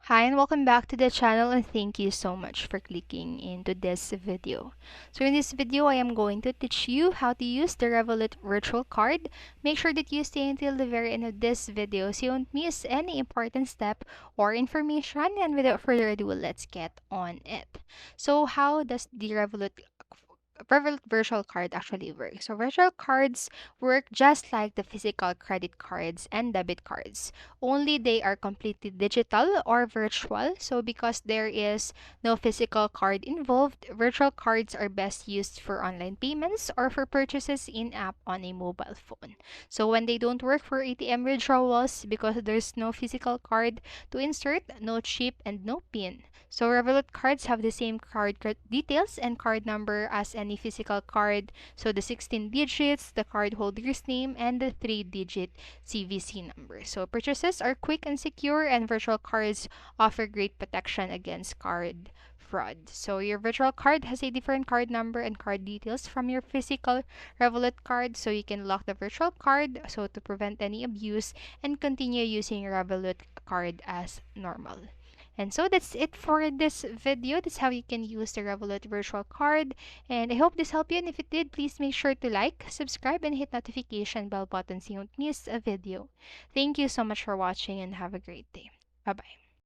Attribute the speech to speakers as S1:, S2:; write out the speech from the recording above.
S1: Hi and welcome back to the channel, and thank you so much for clicking into this video. So in this video, I am going to teach you how to use the Revolut Virtual Card. Make sure that you stay until the very end of this video so you won't miss any important step or information. And without further ado, let's get on it. So how does the Revolut Virtual Card actually work? So virtual cards work just like the physical credit cards and debit cards, only they are completely digital or virtual. So because there is no physical card involved, virtual cards are best used for online payments or for purchases in app on a mobile phone. So when they don't work for ATM withdrawals because there's no physical card to insert, no chip and no pin. So Revolut cards have the same details and card number as any physical card. So the 16 digits, the cardholder's name, and the 3-digit CVC number. So purchases are quick and secure, and virtual cards offer great protection against card fraud. So your virtual card has a different card number and card details from your physical Revolut card, so you can lock the virtual card so to prevent any abuse and continue using your Revolut card as normal. And so that's it for this video. That's how you can use the Revolut virtual card. And I hope this helped you. And if it did, please make sure to like, subscribe, and hit notification bell button so you don't miss a video. Thank you so much for watching and have a great day. Bye bye.